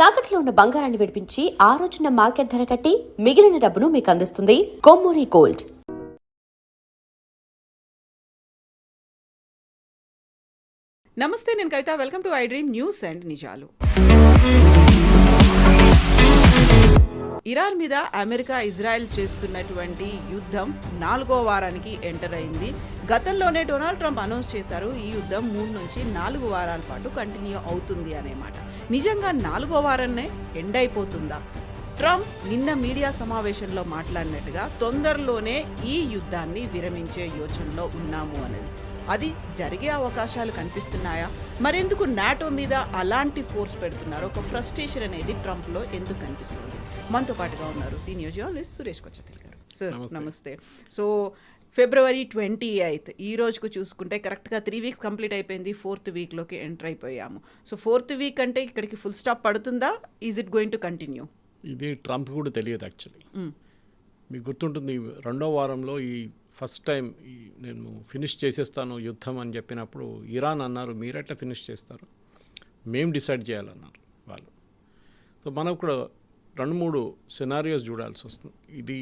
తాకట్లో ఉన్న బంగారాన్ని విడిపించి ఆ రోజున మార్కెట్ ధర కట్టి మిగిలిన డబ్బును మీకు అందిస్తుంది కొమ్మూరి గోల్డ్. నమస్తే, నేను Kavitha. Welcome to I dream news and నిజాలు. ఇరాన్ మీద అమెరికా ఇజ్రాయెల్ చేస్తున్నటువంటి యుద్ధం 4వ వారానికి ఎంటర్ అయింది. గతంలోనే డొనాల్డ్ ట్రంప్ అనౌన్స్ చేశారు, ఈ యుద్ధం 3 నుంచి 4 వారాల పాటు కంటిన్యూ అవుతుంది అనే మాట. నిజంగా 4వ వారాన్నే ఎండ్ అయిపోతుందా? ట్రంప్ నిన్న మీడియా సమావేశంలో మాట్లాడినట్టుగా తొందరలోనే ఈ యుద్ధాన్ని విరమించే యోచనలో ఉన్నాము అనేది. అది జరిగే అవకాశాలు కనిపిస్తున్నాయా? మరెందుకు నాటో మీద అలాంటి ఫోర్స్ పెడుతున్నారు? ఒక ఫ్రస్ట్రేషన్ అనేది ట్రంప్లో ఎందుకు కనిపిస్తుంది? మనతో పాటుగా ఉన్నారు సీనియర్ జర్నలిస్ట్ సురేష్ కొచ్చతిల్ గారు. సార్ నమస్తే. సో February 28 ఈ రోజుకు చూసుకుంటే కరెక్ట్గా 3 వీక్స్ కంప్లీట్ అయిపోయింది. 4th వీక్లోకి ఎంటర్ అయిపోయాము. సో 4th వీక్ అంటే ఇక్కడికి ఫుల్ స్టాప్ పడుతుందా? Is it going to continue? ఇది ట్రంప్ కూడా తెలియదు యాక్చువల్లీ. మీకు గుర్తుంటుంది, 2వ వారంలో ఈ ఫస్ట్ టైం నేను ఫినిష్ చేసేస్తాను యుద్ధం అని చెప్పినప్పుడు ఇరాన్ అన్నారు, మీరెట్లా ఫినిష్ చేస్తారు, మేము డిసైడ్ చేయాలన్నారు వాళ్ళు. సో మనం కూడా 2-3 సినారియోస్ చూడాల్సి వస్తుంది. ఇది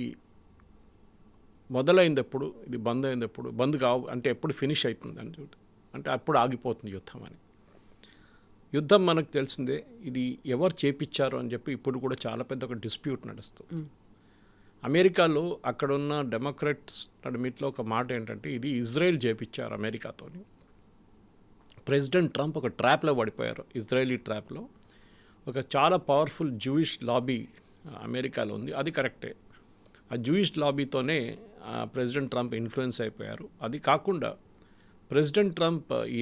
మొదలైంది ఎప్పుడు, ఇది బంద్ అయింది ఎప్పుడు, బంద్ కావు అంటే ఎప్పుడు ఫినిష్ అవుతుంది అని అంటే అప్పుడు ఆగిపోతుంది యుద్ధం అని. యుద్ధం మనకు తెలిసిందే, ఇది ఎవరు చేపించారు అని చెప్పి ఇప్పుడు కూడా చాలా పెద్ద ఒక డిస్ప్యూట్ నడుస్తుంది. అమెరికాలో అక్కడున్న డెమోక్రాట్స్ నడిమిట్లో ఒక మాట ఏంటంటే, ఇది ఇజ్రాయెల్ చేపించారు అమెరికాతోని. ప్రెసిడెంట్ ట్రంప్ ఒక ట్రాప్లో పడిపోయారు, ఇజ్రాయలీ ట్రాప్లో. ఒక చాలా పవర్ఫుల్ జూయిష్ లాబీ అమెరికాలో ఉంది, అది కరెక్టే. ఆ జూయిష్ లాబీతోనే ప్రెసిడెంట్ ట్రంప్ ఇన్ఫ్లుయెన్స్ అయిపోయారు. అది కాకుండా ప్రెసిడెంట్ ట్రంప్ ఈ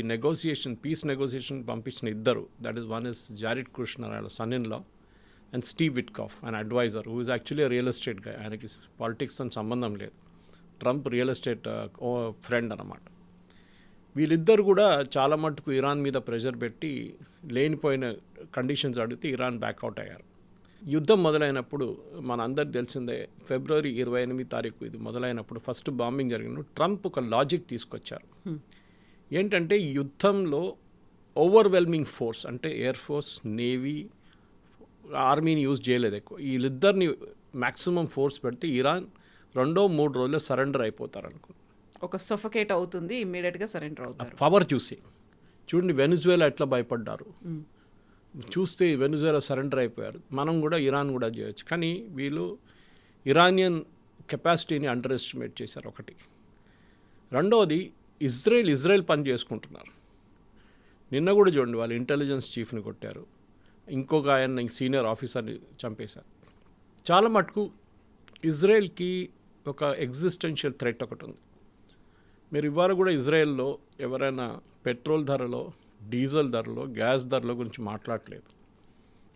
పీస్ నెగోసియేషన్ పంపించిన ఇద్దరు, that is one is Jared Kushner, ఆయన son in law, and Steve Witkoff, ఆయన advisor, who is actually real estate గా. ఆయనకి పాలిటిక్స్తో సంబంధం లేదు, ట్రంప్ రియల్ ఎస్టేట్ ఫ్రెండ్ అన్నమాట. వీళ్ళిద్దరు కూడా చాలా మటుకు ఇరాన్ మీద ప్రెషర్ పెట్టి లేనిపోయిన కండిషన్స్ అడిగితే ఇరాన్ బ్యాక్అవుట్ అయ్యారు. యుద్ధం మొదలైనప్పుడు మన అందరికి తెలిసిందే, February 28 ఇది మొదలైనప్పుడు ఫస్ట్ బాంబింగ్ జరిగినప్పుడు ట్రంప్ ఒక లాజిక్ తీసుకొచ్చారు. ఏంటంటే యుద్ధంలో ఓవర్వెల్మింగ్ ఫోర్స్ అంటే ఎయిర్ ఫోర్స్, నేవీ, ఆర్మీని యూజ్ చేయలేదు ఎక్కువ. వీళ్ళిద్దరిని మ్యాక్సిమం ఫోర్స్ పెడితే ఇరాన్ 2-3 రోజుల్లో సరెండర్ అయిపోతారు అనుకున్నాను. ఒక సఫకేట్ అవుతుంది, ఇమ్మీడియట్గా సరెండర్ అవుతారు. పవర్ చూసి చూడండి, వెనిజువేలా ఎట్లా భయపడ్డారు చూస్తే, వెనిజువేలా సరెండర్ అయిపోయారు. మనం కూడా ఇరాన్ కూడా చేయొచ్చు, కానీ వీళ్ళు ఇరానియన్ కెపాసిటీని అండర్ ఎస్టిమేట్ చేశారు ఒకటి. రెండవది, ఇజ్రాయెల్ పని చేసుకుంటున్నారు. నిన్న కూడా చూడండి, వాళ్ళు ఇంటెలిజెన్స్ చీఫ్ని కొట్టారు, ఇంకొక ఆయన సీనియర్ ఆఫీసర్ని చంపేశారు. చాలా మటుకు ఇజ్రాయెల్కి ఒక ఎగ్జిస్టెన్షియల్ థ్రెట్ ఒకటి ఉంది. మీరు ఇవాళ కూడా ఇజ్రాయెల్లో ఎవరైనా పెట్రోల్ ధరలో, డీజిల్ ధరలో, గ్యాస్ ధరల గురించి మాట్లాడలేదు.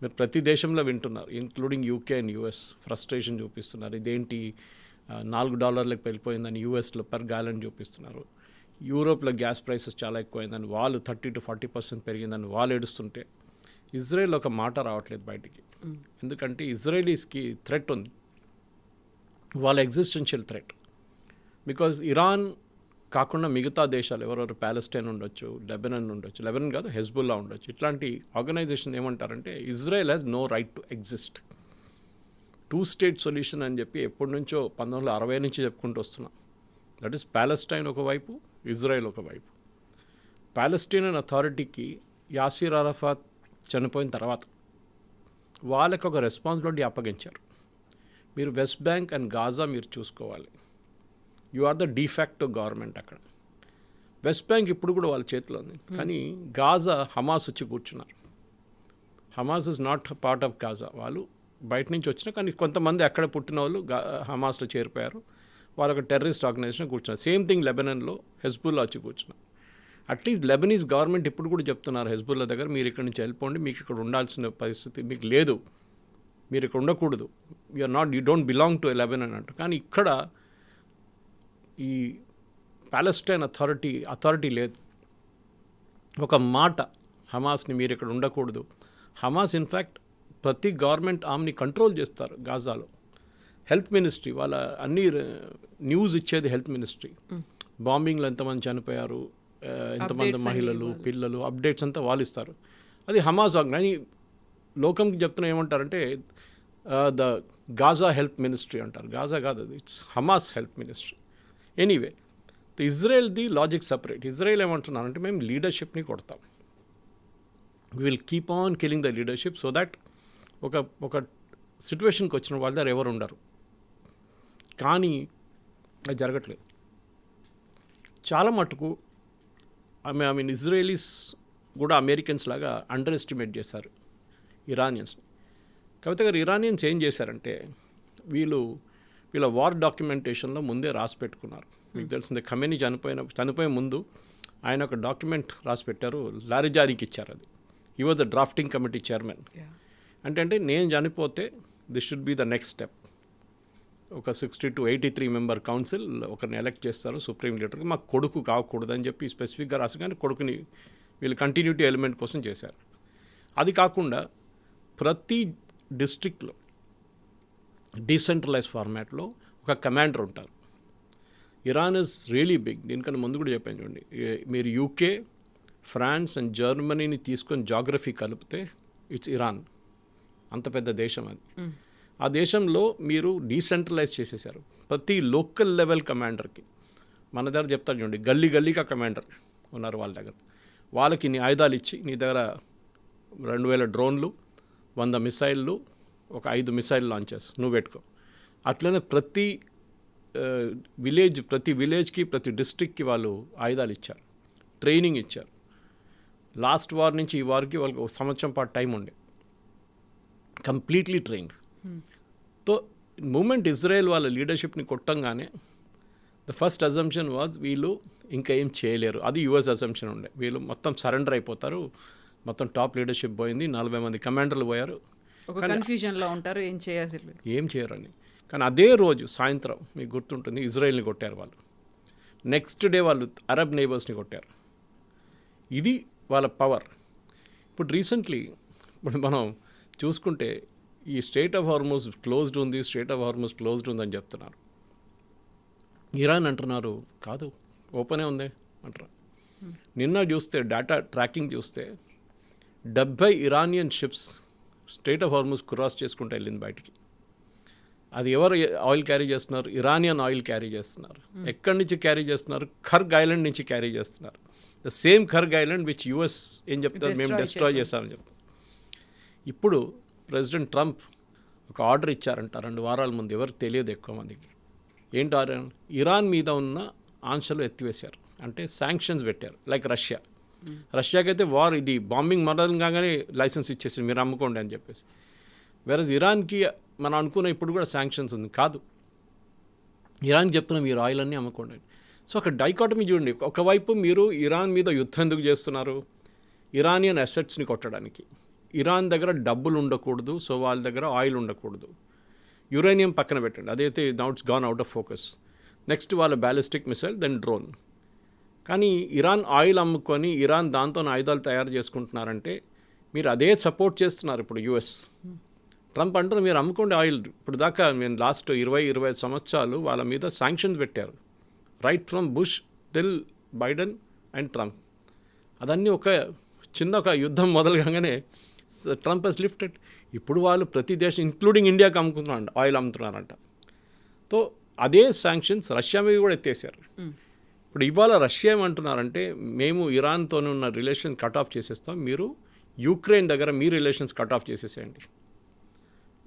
మీరు ప్రతి దేశంలో వింటున్నారు, including UK and US. Frustration చూపిస్తున్నారు, ఇదేంటి $4 వెళ్ళిపోయిందని యూఎస్లో పర్ గ్యాలన్ చూపిస్తున్నారు. యూరోప్లో గ్యాస్ ప్రైసెస్ చాలా ఎక్కువైందని వాళ్ళు 30-40% పెరిగిందని వాళ్ళు ఏడుస్తుంటే ఇజ్రాయెల్ ఒక మాట రావట్లేదు బయటికి. ఎందుకంటే ఇజ్రాయలీస్కి థ్రెట్ ఉంది, వాళ్ళ ఎగ్జిస్టెన్షియల్ థ్రెట్. బికాజ్ ఇరాన్ కాకుండా మిగతా దేశాలు ఎవరెవరు, ప్యాలెస్టైన్ ఉండొచ్చు, లెబనాన్ ఉండొచ్చు, లెబనాన్ కాదు హెజ్బుల్లా ఉండొచ్చు, ఇట్లాంటి ఆర్గనైజేషన్ ఏమంటారంటే Israel has no right to exist. 2 state solution అని చెప్పి ఎప్పటి నుంచో 1960 నుంచి చెప్పుకుంటూ వస్తున్నాం. దట్ ఈస్ ప్యాలెస్టైన్ ఒకవైపు, ఇజ్రాయెల్ ఒకవైపు. ప్యాలెస్టైన్ అథారిటీకి యాసిర్ అరఫాత్ చనిపోయిన తర్వాత వాళ్ళకి ఒక రెస్పాన్సిబిలిటీ అప్పగించారు, మీరు వెస్ట్ బ్యాంక్ అండ్ గాజా మీరు చూసుకోవాలి, you are the de facto government అక్కడ. వెస్ట్ బ్యాంక్ ఇప్పుడు కూడా వాళ్ళ చేతిలో ఉంది, కానీ గాజా హమాస్ వచ్చి కూర్చున్నారు. Hamas is not part of Gaza, వాళ్ళు బయట నుంచి వచ్చిన, కానీ కొంతమంది అక్కడ పుట్టిన వాళ్ళు హమాస్లో చేరిపోయారు, వాళ్ళు ఒక టెర్రరిస్ట్ ఆర్గనైజేషన్ కూర్చున్నారు. సేమ్ థింగ్ లెబనాన్లో హెజ్బుల్లా వచ్చి కూర్చున్నారు. అట్లీస్ట్ లెబనీస్ గవర్నమెంట్ ఇప్పుడు కూడా చెప్తున్నారు హెజ్బుల్లా దగ్గర, మీరు ఇక్కడ నుంచి వెళ్ళిపోండి, మీకు ఇక్కడ ఉండాల్సిన పరిస్థితి మీకు లేదు, మీరు ఇక్కడ ఉండకూడదు, you don't belong to Lebanon అంటారు. కానీ ఇక్కడ ఈ ప్యాలెస్టైన్ అథారిటీ లేదు. ఒక మాట హమాస్ని మీరు ఇక్కడ ఉండకూడదు. హమాస్ ఇన్ఫ్యాక్ట్ ప్రతి గవర్నమెంట్ ఆర్మ్ని కంట్రోల్ చేస్తారు గాజాలో. హెల్త్ మినిస్ట్రీ వాళ్ళ అన్ని న్యూస్ ఇచ్చేది హెల్త్ మినిస్ట్రీ. బాంబింగ్లో ఎంతమంది చనిపోయారు, ఎంతమంది మహిళలు, పిల్లలు, అప్డేట్స్ అంతా వాళ్ళు ఇస్తారు. అది హమాస్ లోకంకి చెప్తున్నా ఏమంటారంటే ద గాజా హెల్త్ మినిస్ట్రీ అంటారు. గాజా కాదు, అది it's Hamas health ministry. Anyway, ఇజ్రాయెల్ది లాజిక్ సపరేట్. ఇజ్రాయెల్ ఏమంటున్నారంటే మేము లీడర్షిప్ని కొడతాం, we will keep on killing the leadership so that ఒక సిచ్యువేషన్కి వచ్చిన వాళ్ళ దగ్గర ఎవరు ఉండరు. కానీ అది జరగట్లేదు. చాలా మటుకు ఐ మీన్ ఇజ్రాయలీస్ కూడా అమెరికన్స్ లాగా అండర్ ఎస్టిమేట్ చేశారు ఇరానియన్స్ని. కవిత గారు, ఇరానియన్స్ ఏం చేశారంటే వీళ్ళ వార్ డాక్యుమెంటేషన్లో ముందే రాసి పెట్టుకున్నారు. మీకు తెలిసిందే, ఖమేనీ చనిపోయే ముందు ఆయన ఒక డాక్యుమెంట్ రాసి పెట్టారు, లారిజానికి ఇచ్చారు. అది he was the drafting committee chairman. అంటే నేను చనిపోతే this should be the next step. ఒక 60 to 83 మెంబర్ కౌన్సిల్ ఒకరిని ఎలక్ట్ చేస్తారు సుప్రీం లీడర్కి. మాకు కొడుకు కాకూడదని చెప్పి స్పెసిఫిక్గా రాసి, కానీ కొడుకుని వీళ్ళు కంటిన్యూటీ ఎలిమెంట్ కోసం చేశారు. అది కాకుండా ప్రతి డిస్ట్రిక్ట్లో డీసెంట్రలైజ్ ఫార్మాట్లో ఒక కమాండర్ ఉంటారు. Iran is really big. దీనికన్నా ముందు కూడా చెప్పాను చూడండి, మీరు యూకే, ఫ్రాన్స్ అండ్ జర్మనీని తీసుకొని జాగ్రఫీ కలిపితే ఇట్స్ ఇరాన్. అంత పెద్ద దేశం అది. ఆ దేశంలో మీరు డీసెంట్రలైజ్ చేసేసారు. ప్రతి లోకల్ లెవెల్ కమాండర్కి మన దగ్గర చెప్తారు చూడండి, గల్లీగా కమాండర్ ఉన్నారు వాళ్ళ దగ్గర. వాళ్ళకి నీ ఆయుధాలు ఇచ్చి, నీ దగ్గర 2000 డ్రోన్లు, 100 మిసైళ్ళు, ఒక 5 మిసైల్ లాంచెస్ నువ్వు పెట్టుకో. అట్లనే ప్రతి విలేజ్కి ప్రతి డిస్ట్రిక్ట్కి వాళ్ళు ఆయుధాలు ఇచ్చారు, ట్రైనింగ్ ఇచ్చారు. లాస్ట్ వార్ నుంచి ఈ వార్కి వాళ్ళకి 1 సంవత్సరం పాటు టైం ఉండే, కంప్లీట్లీ ట్రైన్డ్. తో మూమెంట్ ఇజ్రాయెల్ వాళ్ళ లీడర్షిప్ని కొట్టంగానే ద ఫస్ట్ అజంప్షన్ వాజ్ వీళ్ళు ఇంకా ఏం చేయలేరు. అది యుఎస్ అజంప్షన్ ఉండే, వీళ్ళు మొత్తం సరెండర్ అయిపోతారు, మొత్తం టాప్ లీడర్షిప్ పోయింది, 40 మంది కమాండర్లు పోయారు, ఒక కన్ఫ్యూజన్లో ఉంటారు, ఏం చేయరని. కానీ అదే రోజు సాయంత్రం మీకు గుర్తుంటుంది, ఇజ్రాయెల్ని కొట్టారు వాళ్ళు. నెక్స్ట్ డే వాళ్ళు అరబ్ నైబర్స్ని కొట్టారు. ఇది వాళ్ళ పవర్. ఇప్పుడు రీసెంట్లీ మనం చూసుకుంటే ఈ స్ట్రెయిట్ ఆఫ్ హార్మోజ్ క్లోజ్డ్ ఉందని చెప్తున్నారు. ఇరాన్ అంటున్నారు కాదు, ఓపెనే ఉంది అంటారు. నిన్న చూస్తే డేటా ట్రాకింగ్ చూస్తే 70 Iranian ships strait of Hormuz cross చేసుకుంటూ వెళ్ళింది బయటికి. అది ఎవరు ఆయిల్ క్యారీ చేస్తున్నారు? ఇరానియన్ ఆయిల్ క్యారీ చేస్తున్నారు. ఎక్కడి నుంచి క్యారీ చేస్తున్నారు? ఖర్గ్ ఐలాండ్ నుంచి క్యారీ చేస్తున్నారు. The same Kharg island which US ఏం చెప్తారు, మేము డిస్ట్రాయ్ చేస్తామని చెప్తారు. ఇప్పుడు ప్రెసిడెంట్ ట్రంప్ ఒక ఆర్డర్ ఇచ్చారంట 2 వారాల ముందు, ఎవరికి తెలియదు ఎక్కువ మందికి. ఏంటి ఆర్డర్? ఇరాన్ మీద ఉన్న ఆంక్షలు ఎత్తివేశారు, అంటే శాంక్షన్స్ పెట్టారు. లైక్ రష్యాకైతే వార్ ఇది బాంబింగ్ మొదలు కాగానే లైసెన్స్ ఇచ్చేసి మీరు అమ్ముకోండి అని చెప్పేసి. వేరేజ్ ఇరాన్కి మనం అనుకున్న ఇప్పుడు కూడా శాంక్షన్స్ ఉంది. కాదు, ఇరాన్కి చెప్తున్నాం మీరు ఆయిల్ అన్నీ అమ్ముకోండి. సో ఒక డైకాటమీ చూడండి, ఒకవైపు మీరు ఇరాన్ మీద యుద్ధం ఎందుకు చేస్తున్నారు? ఇరానియన్ అసెట్స్ని కొట్టడానికి. ఇరాన్ దగ్గర డబ్బులు ఉండకూడదు, సో వాళ్ళ దగ్గర ఆయిల్ ఉండకూడదు. యురేనియం పక్కన పెట్టండి, అదైతే now it's gone out of focus. Next వాళ్ళ బ్యాలిస్టిక్ మిసైల్, దెన్ డ్రోన్. కానీ ఇరాన్ ఆయిల్ అమ్ముకొని ఇరాన్ దాంతో ఆయుధాలు తయారు చేసుకుంటున్నారంటే మీరు అదే సపోర్ట్ చేస్తున్నారు ఇప్పుడు యుఎస్. ట్రంప్ అంటారు మీరు అమ్ముకోండి ఆయిల్. ఇప్పుడు దాకా నేను లాస్ట్ 20-25 సంవత్సరాలు వాళ్ళ మీద శాంక్షన్స్ పెట్టారు, right from bush till Biden and Trump. అదన్నీ ఒక యుద్ధం మొదలు కాగానే ట్రంప్ హెస్ లిఫ్టెడ్. ఇప్పుడు వాళ్ళు ప్రతి దేశం ఇంక్లూడింగ్ ఇండియాకి అమ్ముకుంటున్నారంట, ఆయిల్ అమ్ముతున్నారంట. సో అదే శాంక్షన్స్ రష్యా మీద కూడా ఎత్తేసారు. ఇప్పుడు ఇవాళ రష్యా ఏమంటున్నారంటే మేము ఇరాన్తో ఉన్న రిలేషన్ కట్ ఆఫ్ చేసేస్తాం, మీరు యుక్రెయిన్ దగ్గర మీ రిలేషన్స్ కట్ ఆఫ్ చేసేసేయండి.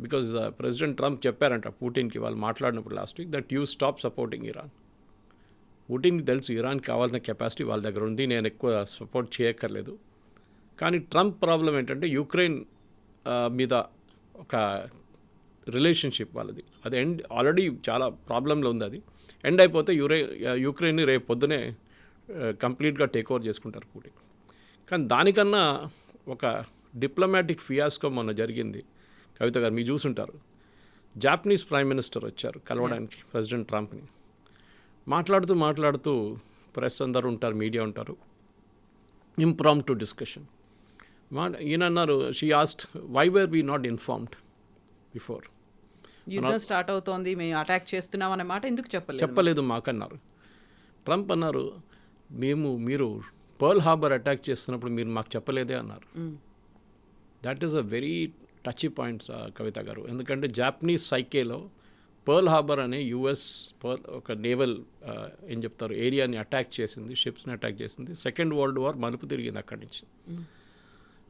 బికాజ్ ప్రెసిడెంట్ ట్రంప్ చెప్పారంట పుటిన్కి, వాళ్ళు మాట్లాడినప్పుడు last week, that you stop supporting Iran. పుటిన్కి తెలుసు ఇరాన్కి కావాల్సిన కెపాసిటీ వాళ్ళ దగ్గర ఉంది, నేను ఎక్కువ సపోర్ట్ చేయక్కర్లేదు. కానీ ట్రంప్ ప్రాబ్లం ఏంటంటే యుక్రెయిన్ మీద ఒక రిలేషన్షిప్ వాళ్ళది, అది ఆల్రెడీ చాలా ప్రాబ్లంలో ఉంది. అది ఎండ్ అయిపోతే యుక్రెయిన్ని రేపు పొద్దునే కంప్లీట్గా టేక్ ఓవర్ చేసుకుంటారు పుటిన్. కానీ దానికన్నా ఒక డిప్లొమాటిక్ ఫియాస్కో మొన్న జరిగింది. కవిత గారు మీరు చూసుంటారు, జాపనీస్ ప్రైమ్ మినిస్టర్ వచ్చారు కలవడానికి ప్రెసిడెంట్ ట్రంప్ని. మాట్లాడుతూ ప్రెస్ అందరూ ఉంటారు, మీడియా ఉంటారు, ఇంప్రాంప్టు డిస్కషన్. ఈయన అన్నారు, she asked why were we not informed before. యుద్ధం స్టార్ట్ అవుతోంది, మేము అటాక్ చేస్తున్నాం అనే మాట ఎందుకు చెప్పలేదు మాకన్నారు. ట్రంప్ అన్నారు, మీరు పర్ల్ హార్బర్ అటాక్ చేస్తున్నప్పుడు మీరు మాకు చెప్పలేదే అన్నారు. That is a very touchy points Kavitha గారు. ఎందుకంటే జాపనీస్ సైకేలో పర్ల్ హార్బర్ అనే యుఎస్ ఒక నేవల్ ఏం చెప్తారు ఏరియాని అటాక్ చేసింది, షిప్స్ని అటాక్ చేసింది. సెకండ్ వరల్డ్ వార్ మలుపు తిరిగింది అక్కడి నుంచి.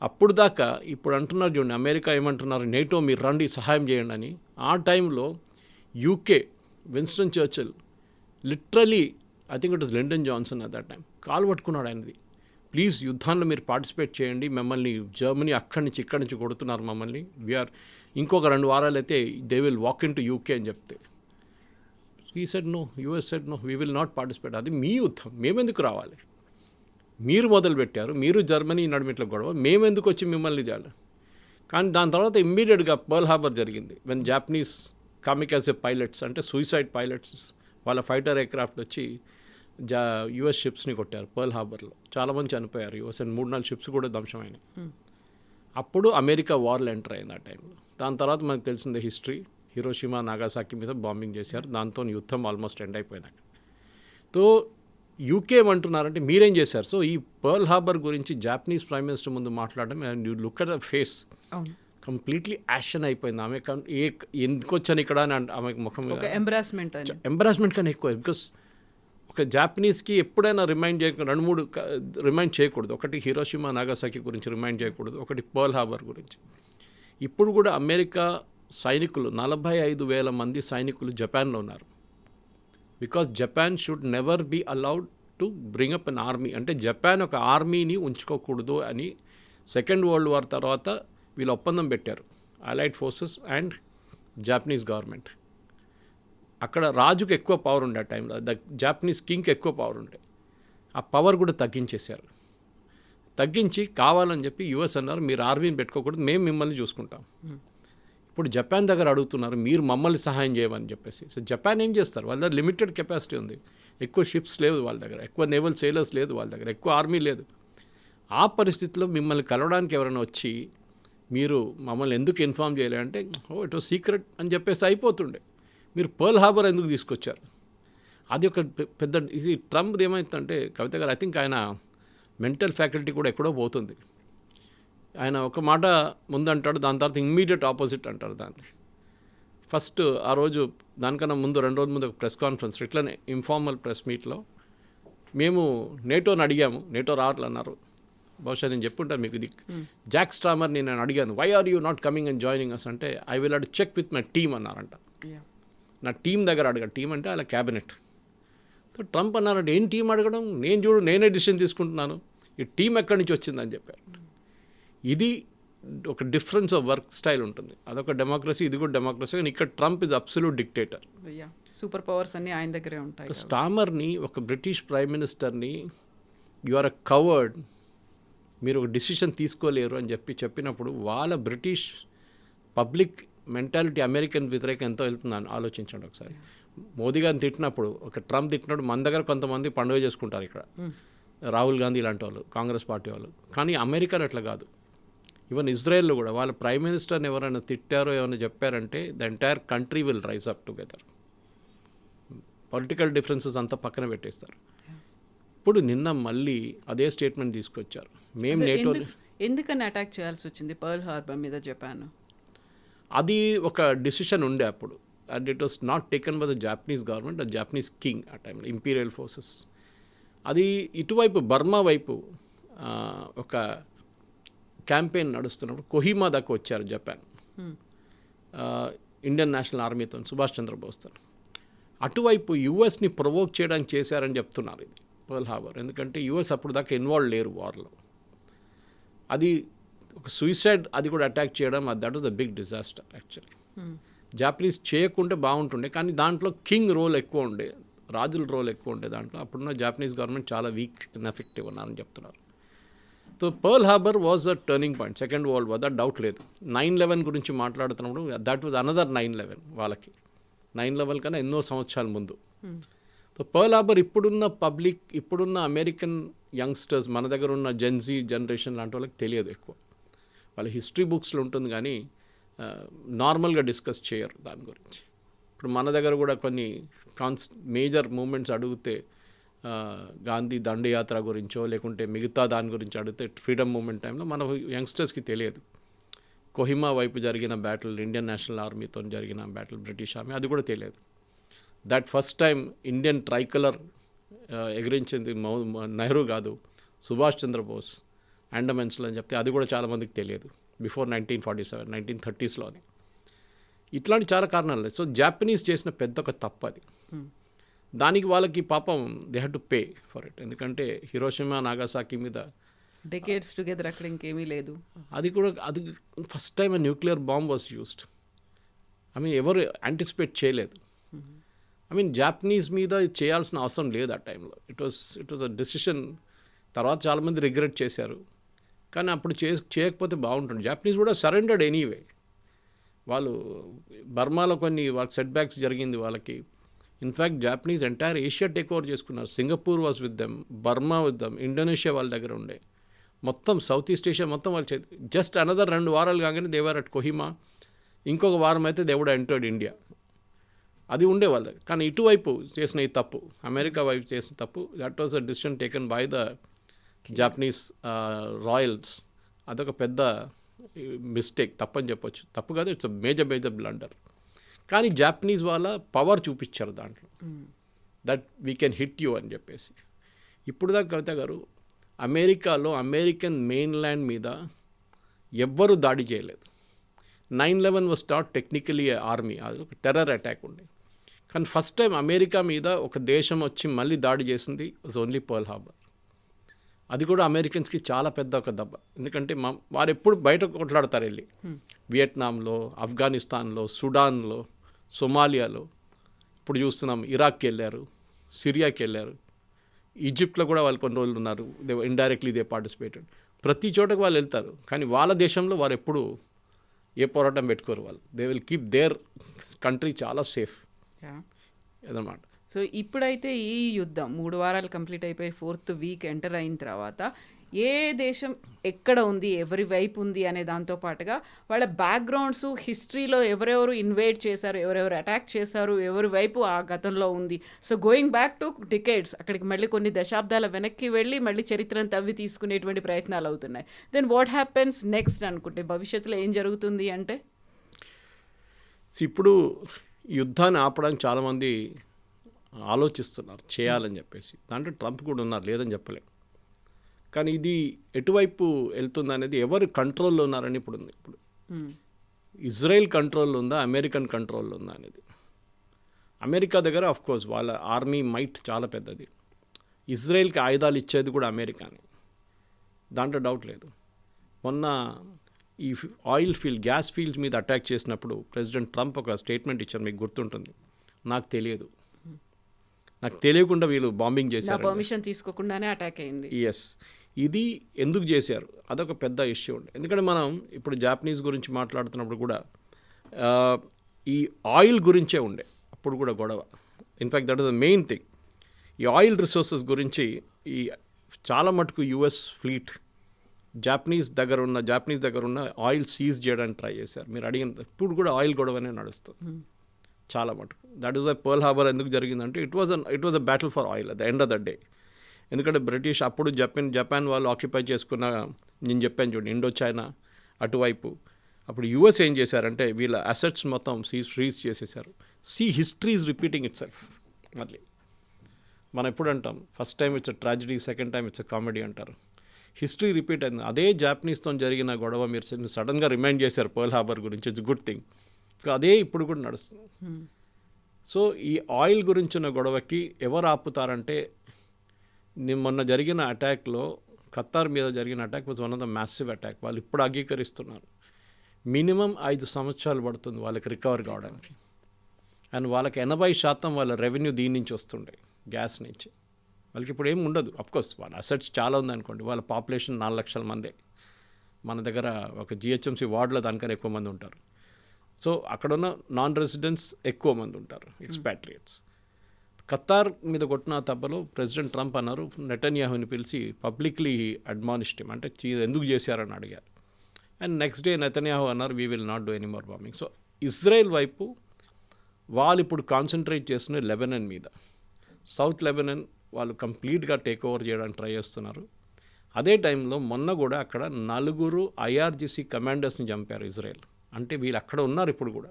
అప్పుడు దాకా ఇప్పుడు అంటున్నారు చూడండి, అమెరికా ఏమంటున్నారు, నేటో మీరు రండి సహాయం చేయండి అని. ఆ టైంలో UK Winston Churchill literally, I think it is Lyndon Johnson at that time, కాలు పట్టుకున్నాడు ఆయనది. ప్లీజ్ యుద్ధాల్లో మీరు పార్టిసిపేట్ చేయండి, మిమ్మల్ని జర్మనీ అక్కడి నుంచి ఇక్కడి నుంచి కొడుతున్నారు మమ్మల్ని, వీఆర్ ఇంకొక 2 వారాలు అయితే they will walk in to UK అని చెప్తే ఈ said no, US said no, we will not participate. అది మీ యుద్ధం, మేమెందుకు రావాలి, మీరు మొదలుపెట్టారు, మీరు జర్మనీ నడిమిట్లో గొడవ, మేమెందుకు వచ్చి మిమ్మల్ని చేయాలి. కానీ దాని తర్వాత ఇమ్మీడియట్గా పర్ల్ హార్బర్ జరిగింది. వెన్ జాపనీస్ కామికాజే పైలట్స్ అంటే సూసైడ్ పైలట్స్ వాళ్ళ ఫైటర్ ఎయిర్క్రాఫ్ట్ వచ్చి యుఎస్ షిప్స్ని కొట్టారు పర్ల్ హార్బర్లో, చాలామంది చనిపోయారు. యుఎస్ అండ్ 3-4 షిప్స్ కూడా ధ్వంసమైనాయి. అప్పుడు అమెరికా వార్లో ఎంటర్ అయింది ఆ టైంలో. దాని తర్వాత మనకు తెలిసిందే హిస్టరీ, హిరోషిమా నాగాసాకి మీద బాంబింగ్ చేశారు, దాంతో యుద్ధం ఆల్మోస్ట్ ఎండ్ అయిపోయింది అక్కడ. తో యూకే ఏమంటున్నారంటే మీరేం చేశారు. సో ఈ పర్ల్ హార్బర్ గురించి జాపనీస్ ప్రైమ్ మినిస్టర్ ముందు మాట్లాడడం, and you look at the face, completely action అయిపోయింది. ఆమె ఎందుకు వచ్చాను ఇక్కడ అని ఆమె ముఖం మీద ఎంబరాస్మెంట్ కన్నా ఎక్కువ. బికాస్ ఒక జాపనీస్కి ఎప్పుడైనా రిమైండ్ చేయకుండా 2-3 రిమైండ్ చేయకూడదు. ఒకటి హిరోషిమా నాగాసాకి గురించి రిమైండ్ చేయకూడదు, ఒకటి పర్ల్ హార్బర్ గురించి. ఇప్పుడు కూడా అమెరికా సైనికులు 45,000 మంది సైనికులు జపాన్లో ఉన్నారు. Because Japan should never be allowed to bring up an army. అంటే జపాన్ ఒక ఆర్మీని ఉంచుకోకూడదు అని సెకండ్ వరల్డ్ వార్ తర్వాత వీళ్ళు ఒప్పందం పెట్టారు, allied forces and Japanese government. అక్కడ రాజుకు ఎక్కువ పవర్ ఉండే ఆ టైంలో, ద జాపనీస్ కింగ్కి ఎక్కువ పవర్ ఉండే. ఆ పవర్ కూడా తగ్గించేశారు. తగ్గించి కావాలని చెప్పి యుఎస్ అన్నారు మీరు ఆర్మీని పెట్టుకోకూడదు, మేము మిమ్మల్ని చూసుకుంటాం. ఇప్పుడు జపాన్ దగ్గర అడుగుతున్నారు మీరు మమ్మల్ని సహాయం చేయమని చెప్పేసి. సో జపాన్ ఏం చేస్తారు, వాళ్ళ దగ్గర లిమిటెడ్ కెపాసిటీ ఉంది, ఎక్కువ షిప్స్ లేదు వాళ్ళ దగ్గర, ఎక్కువ నేవల్ సేలర్స్ లేదు వాళ్ళ దగ్గర, ఎక్కువ ఆర్మీ లేదు. ఆ పరిస్థితిలో మిమ్మల్ని కలవడానికి ఎవరైనా వచ్చి మీరు మమ్మల్ని ఎందుకు ఇన్ఫార్మ్ చేయలే అంటే, ఓ ఇట్ వాజ్ సీక్రెట్ అని చెప్పేసి అయిపోతుండే. మీరు పర్ల్ హార్బర్ ఎందుకు తీసుకొచ్చారు, అది ఒక పెద్ద ఇది. ట్రంప్ ఏమవుతుందంటే కవిత గారు, ఐ థింక్ ఆయన మెంటల్ ఫ్యాకల్టీ కూడా ఎక్కడో పోతుంది. ఆయన ఒక మాట ముందంటాడు, దాని తర్వాత ఇమ్మీడియట్ ఆపోజిట్ అంటారు దాన్ని. ఫస్ట్ ఆ రోజు దానికన్నా ముందు 2 రోజుల ముందు ఒక ప్రెస్ కాన్ఫరెన్స్, ఇట్లనే ఇన్ఫార్మల్ ప్రెస్ మీట్లో మేము నేటోని అడిగాము, నేటో రావట్లన్నారు. బహుశా నేను చెప్పుంటాను మీకు ఇది. జాక్ స్ట్రామర్ని నేను అడిగాను, why are you not coming and joining us అంటే, I will have to check with my team అన్నారంట. నా టీం దగ్గర అడగాడు, టీం అంటే అలా క్యాబినెట్. సో ట్రంప్ అన్నారంటే ఏం టీం అడగడం, నేనే డిసిషన్ తీసుకుంటున్నాను, ఈ టీం ఎక్కడి నుంచి వచ్చిందని చెప్పారు. ఇది ఒక డిఫరెన్స్ ఆఫ్ వర్క్ స్టైల్ ఉంటుంది. అదొక డెమోక్రసీ, ఇది కూడా డెమోక్రసీ. కానీ ఇక్కడ Trump is absolute dictator. Super powers అన్నీ ఆయన దగ్గరే ఉంటాయి. స్టామర్ని, ఒక బ్రిటిష్ ప్రైమ్ మినిస్టర్ని యు ఆర్ అ కవర్డ్, మీరు ఒక డిసిషన్ తీసుకోలేరు అని చెప్పినప్పుడు వాళ్ళ బ్రిటిష్ పబ్లిక్ మెంటాలిటీ అమెరికన్ వ్యతిరేకం ఎంతో వెళ్తుందని ఆలోచించండి ఒకసారి. మోదీ గారిని తిట్టినప్పుడు, ఒక ట్రంప్ తిట్టినప్పుడు మన దగ్గర కొంతమంది పండుగ చేసుకుంటారు ఇక్కడ, రాహుల్ గాంధీ లాంటి వాళ్ళు, కాంగ్రెస్ పార్టీ వాళ్ళు. కానీ అమెరికాలో అట్లా కాదు. ఈవెన్ ఇజ్రాయెల్లో కూడా వాళ్ళ ప్రైమ్ మినిస్టర్ని ఎవరైనా తిట్టారో ఏమైనా చెప్పారంటే the entire country will rise up together. Political differences అంతా పక్కన పెట్టేస్తారు. ఇప్పుడు నిన్న మళ్ళీ అదే స్టేట్మెంట్ తీసుకొచ్చారు, మేము నేటో. ఎందుకని అటాక్ చేయాల్సి వచ్చింది పర్ల్ హార్బర్ మీద జపాన్? అది ఒక డిసిషన్ ఉండే అప్పుడు, and it was not taken by the Japanese government, the Japanese king ఆ టైంలో, ఇంపీరియల్ ఫోర్సెస్. అది ఇటువైపు బర్మా వైపు ఒక క్యాంపెయిన్ నడుస్తున్నప్పుడు కొహిమా దాకా వచ్చారు జపాన్, ఇండియన్ నేషనల్ ఆర్మీతో, సుభాష్ చంద్రబోస్తో. అటువైపు యుఎస్ని ప్రొవోక్ చేయడానికి చేశారని చెప్తున్నారు ఇది పర్ల్ హార్బర్. ఎందుకంటే యుఎస్ అప్పుడు దాకా ఇన్వాల్వ్ లేరు వార్లో. అది ఒక సూసైడ్, అది కూడా అటాక్ చేయడం, that was the big disaster actually. Japanese చేయకుంటే బాగుంటుండే, కానీ దాంట్లో కింగ్ రోల్ ఎక్కువ ఉండే, రాజుల రోల్ ఎక్కువ ఉండే దాంట్లో. అప్పుడున్న జాపనీస్ గవర్నమెంట్ చాలా వీక్ అండ్ ఎఫెక్టివ్ ఉన్నారని చెప్తున్నారు. So pearl harbour was a turning point, second world war, that doubt లేదు. 9/11 గురించి మాట్లాడుతున్నప్పుడు దట్ వాజ్ అనదర్ 9/11 వాళ్ళకి. 9/11 కన్నా ఎన్నో సంవత్సరాల ముందు. సో పర్ల్ హార్బర్ ఇప్పుడున్న పబ్లిక్, ఇప్పుడున్న అమెరికన్ యంగ్స్టర్స్, మన దగ్గర ఉన్న జెన్జీ జనరేషన్ లాంటి వాళ్ళకి తెలియదు ఎక్కువ. వాళ్ళ హిస్టరీ బుక్స్లో ఉంటుంది కానీ నార్మల్గా డిస్కస్ చేయరు దాని గురించి. ఇప్పుడు మన దగ్గర కూడా కొన్ని మేజర్ మూమెంట్స్ అడిగితే, గాంధీ దండయాత్ర గురించో లేకుంటే మిగతా దాని గురించి అడిగితే, ఫ్రీడమ్ మూమెంట్ టైంలో మన యంగ్స్టర్స్కి తెలియదు. కొహిమా వైపు జరిగిన బ్యాటిల్, ఇండియన్ నేషనల్ ఆర్మీతో జరిగిన బ్యాటిల్, బ్రిటిష్ ఆర్మీ, అది కూడా తెలియదు. That first time Indian tricolour ఎగిరించింది నెహ్రూ కాదు, సుభాష్ చంద్రబోస్ అండమాన్స్లో అని చెప్తే అది కూడా చాలామందికి తెలియదు. బిఫోర్ 1947, 1930s అది. ఇట్లాంటి చాలా కారణాలు లేదు. సో జాపనీస్ చేసిన పెద్ద ఒక తప్పు అది. దానికి వాళ్ళకి పాపం they had to pay for it. ఎందుకంటే హిరోషిమా, నాగాసాకి మీద డెకేడ్స్ టుగెదర్ అక్కడ ఇంకేమీ లేదు. అది first time nuclear bomb was used. ఎవరు యాంటిసిపేట్ చేయలేదు. జాపనీస్ మీద చేయాల్సిన అవసరం లేదు ఆ టైంలో. It was a decision. తర్వాత చాలామంది రిగ్రెట్ చేశారు, కానీ అప్పుడు చేయకపోతే బాగుంటుంది. జాపనీస్ కూడా సరెండర్డ్ ఎనీవే. వాళ్ళు బర్మాలో కొన్ని వాళ్ళకి సెట్ బ్యాక్స్ జరిగింది వాళ్ళకి. In fact Japanese entire Asia take over చేసుకున్నారు. Singapore was with them, Burma with them, Indonesia వాళ్ళ దగ్గర ఉండే, మొత్తం సౌత్ ఈస్ట్ ఏషియా మొత్తం వాళ్ళు జస్ట్ అనదర్ 2 వారాలు కాగానే దేవర్ అట్ కొహిమా. ఇంకొక వారం అయితే దేవుడు ఎంటర్డ్ ఇండియా. అది ఉండే వాళ్ళ. కానీ ఇటువైపు చేసిన ఈ తప్పు, అమెరికా వైపు చేసిన తప్పు, that was a decision taken by the Japanese Royals. అదొక పెద్ద మిస్టేక్, తప్పని చెప్పొచ్చు. తప్పు కాదు, ఇట్స్ అ మేజర్ బ్లండర్. కానీ జాపనీస్ వాళ్ళ పవర్ చూపించారు దాంట్లో, that we can hit you అని చెప్పేసి. ఇప్పుడు దాకా కవిత గారు, అమెరికాలో అమెరికన్ మెయిన్ ల్యాండ్ మీద ఎవ్వరూ దాడి చేయలేదు. 9/11 వాజ్ నాట్ టెక్నికలీ ఆర్మీ, అది ఒక టెర్రర్ అటాక్ ఉండే. కానీ ఫస్ట్ టైం అమెరికా మీద ఒక దేశం వచ్చి మళ్ళీ దాడి చేసింది వాజ్ ఓన్లీ పర్ల్ హార్బర్. అది కూడా అమెరికన్స్కి చాలా పెద్ద ఒక దెబ్బ. ఎందుకంటే వారు ఎప్పుడు బయట కొట్లాడతారు వెళ్ళి, వియట్నాంలో, ఆఫ్ఘనిస్తాన్లో, సుడాన్లో, సొమాలియాలో, ఇప్పుడు చూస్తున్నాం ఇరాక్కి వెళ్ళారు, సిరియాకి వెళ్ళారు, ఈజిప్ట్లో కూడా వాళ్ళు కొన్ని రోజులు ఉన్నారు. Indirectly they participated. ప్రతి చోటకు వాళ్ళు వెళ్తారు, కానీ వాళ్ళ దేశంలో వారు ఎప్పుడు ఏ పోరాటం పెట్టుకోరు. వాళ్ళు they will keep there country చాలా సేఫ్ అదనమాట. సో ఇప్పుడైతే ఈ యుద్ధం 3 వారాలు కంప్లీట్ అయిపోయి 4th వీక్ ఎంటర్ అయిన తర్వాత ఏ దేశం ఎక్కడ ఉంది, ఎవరి వైపు ఉంది అనే దాంతో పాటుగా వాళ్ళ బ్యాక్గ్రౌండ్స్, హిస్టరీలో ఎవరెవరు ఇన్వేట్ చేశారు, ఎవరెవరు అటాక్ చేశారు, ఎవరి వైపు ఆ గతంలో ఉంది. So going back to decades, అక్కడికి మళ్ళీ కొన్ని దశాబ్దాల వెనక్కి వెళ్ళి మళ్ళీ చరిత్రను తవ్వి తీసుకునేటువంటి ప్రయత్నాలు అవుతున్నాయి. దెన్ వాట్ హ్యాపెన్స్ నెక్స్ట్ అనుకుంటే భవిష్యత్తులో ఏం జరుగుతుంది అంటే, ఇప్పుడు యుద్ధాన్ని ఆపడానికి చాలామంది ఆలోచిస్తున్నారు చేయాలని చెప్పేసి. దాంట్లో ట్రంప్ కూడా ఉన్నారు, లేదని చెప్పలేం. కానీ ఇది ఎటువైపు వెళ్తుంది అనేది, ఎవరు కంట్రోల్లో ఉన్నారని ఇప్పుడు ఉంది. ఇప్పుడు ఇజ్రాయెల్ కంట్రోల్లో ఉందా, అమెరికన్ కంట్రోల్లో ఉందా అనేది. అమెరికా దగ్గర ఆఫ్కోర్స్ వాళ్ళ ఆర్మీ మైట్ చాలా పెద్దది. ఇజ్రాయెల్కి ఆయుధాలు ఇచ్చేది కూడా అమెరికానే, దాంట్లో డౌట్ లేదు. మొన్న ఈ ఆయిల్ ఫీల్డ్, గ్యాస్ ఫీల్డ్స్ మీద అటాక్ చేసినప్పుడు ప్రెసిడెంట్ ట్రంప్ ఒక స్టేట్మెంట్ ఇచ్చారు, మీకు గుర్తుంటుంది. నాకు తెలియకుండా వీళ్ళు బాంబింగ్ చేశారు, పర్మిషన్ తీసుకోకుండానే అటాక్ అయింది. ఎస్, ఇది ఎందుకు చేశారు అదొక పెద్ద ఇష్యూ ఉండే. ఎందుకంటే మనం ఇప్పుడు జాపనీస్ గురించి మాట్లాడుతున్నప్పుడు కూడా ఈ ఆయిల్ గురించే ఉండే అప్పుడు కూడా గొడవ. In fact that is the main thing. ఈ ఆయిల్ రిసోర్సెస్ గురించి ఈ చాలా మటుకు యుఎస్ ఫ్లీట్ జాపనీస్ దగ్గర ఉన్న ఆయిల్ సీజ్ చేయడానికి ట్రై చేశారు. మీరు అడిగిన ఇప్పుడు కూడా ఆయిల్ గొడవనే నడుస్తుంది చాలా మటుకు. That is why Pearl Harbor ఎందుకు జరిగిందంటే it was a battle for oil at the end of the day. ఎందుకంటే బ్రిటిష్ అప్పుడు జపాన్ వాళ్ళు ఆక్యుపై చేసుకున్న, నేను చెప్పాను చూడండి, ఇండో చైనా అటువైపు. అప్పుడు యుఎస్ ఏం చేశారంటే వీళ్ళ అసెట్స్ మొత్తం ఫ్రీజ్ చేసేసారు. History is repeating it self. మళ్ళీ మనం ఎప్పుడు అంటాం, first time it's a tragedy, second time it's a comedy అంటారు. హిస్టరీ రిపీట్ అయింది. అదే జాపనీస్తో జరిగిన గొడవ మీరు సడన్గా రిమైండ్ చేశారు పర్ల్ హార్బర్ గురించి, ఇట్స్ గుడ్ థింగ్. అదే ఇప్పుడు కూడా నడుస్తుంది. సో ఈ ఆయిల్ గురించిన గొడవకి ఎవరు ఆపుతారంటే, మొన్న జరిగిన అటాక్లో, ఖతార్ మీద జరిగిన attack was one of the massive attack. వాళ్ళు ఇప్పుడు అంగీకరిస్తున్నారు మినిమం 5 సంవత్సరాలు పడుతుంది వాళ్ళకి రికవర్ కావడానికి. అండ్ వాళ్ళకి 80% వాళ్ళ రెవెన్యూ దీని నుంచి వస్తుండే, గ్యాస్ నుంచి. వాళ్ళకి ఇప్పుడు ఏమి ఉండదు. అఫ్కోర్స్ వాళ్ళ అసెట్స్ చాలా ఉందనుకోండి, వాళ్ళ పాపులేషన్ 4 లక్షల మందే. మన దగ్గర ఒక జిహెచ్ఎంసీ వార్డులో దానికన్నా ఎక్కువ మంది ఉంటారు. సో అక్కడున్న నాన్ రెసిడెంట్స్ ఎక్కువ మంది ఉంటారు, ఎక్స్పాట్రియేట్స్. ఖతార్ మీద కొట్టిన తప్పలో ప్రెసిడెంట్ ట్రంప్ అన్నారు, నెటన్యాహుని పిలిచి పబ్లిక్లీ అడ్మానిష్డ్ హిమ్, అంటే ఎందుకు చేశారని అడిగారు. అండ్ నెక్స్ట్ డే నెతన్యాహు అన్నారు, we will not do any more bombing. So Israel వైపు వాళ్ళు ఇప్పుడు కాన్సన్ట్రేట్ చేస్తున్న లెబనన్ మీద. సౌత్ లెబనన్ వాళ్ళు కంప్లీట్గా టేక్ ఓవర్ చేయడానికి ట్రై చేస్తున్నారు. అదే టైంలో మొన్న కూడా అక్కడ 4 IRGC కమాండర్స్ని చంపారు ఇజ్రాయెల్. అంటే వీళ్ళు అక్కడ ఉన్నారు ఇప్పుడు కూడా.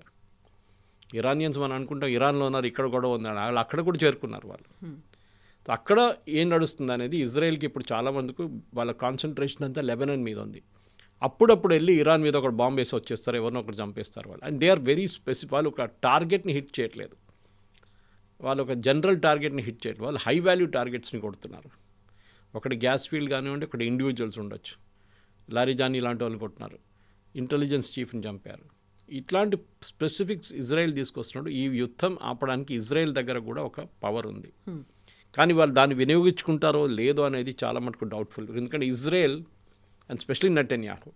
ఇరానియన్స్ మనం అనుకుంటాం ఇరాన్లో ఉన్నారు, ఇక్కడ కూడా ఉన్నారు, వాళ్ళు అక్కడ కూడా చేరుకున్నారు వాళ్ళు. సో అక్కడ ఏం నడుస్తుంది అనేది ఇజ్రాయెల్కి ఇప్పుడు చాలామందికి వాళ్ళ కాన్సన్ట్రేషన్ అంతా లెబనాన్ మీద ఉంది. అప్పుడప్పుడు వెళ్ళి ఇరాన్ మీద ఒక బాంబు వేసి వచ్చేస్తారు, ఎవరినో ఒకటి చంపేస్తారు వాళ్ళు. And they are very specific. వాళ్ళు ఒక టార్గెట్ని హిట్ చేయట్లేదు, వాళ్ళు ఒక జనరల్ టార్గెట్ని హిట్ చేయట్లేదు, వాళ్ళు హై వాల్యూ టార్గెట్స్ని కొడుతున్నారు. ఒకటి గ్యాస్ ఫీల్డ్ కానివ్వండి, ఒకటి ఇండివిజువల్స్ ఉండొచ్చు, లారీజానీ లాంటి వాళ్ళు కొట్టినారు, ఇంటెలిజెన్స్ చీఫ్ని చంపారు. ఇట్లాంటి స్పెసిఫిక్స్ ఇజ్రాయెల్ తీసుకొస్తున్నాడు. ఈ యుద్ధం ఆపడానికి ఇజ్రాయెల్ దగ్గర కూడా ఒక పవర్ ఉంది, కానీ వాళ్ళు దాన్ని వినియోగించుకుంటారో లేదో అనేది చాలా మటుకు డౌట్ఫుల్. ఎందుకంటే ఇజ్రాయెల్ అండ్ స్పెషలీ నెటన్యాహు,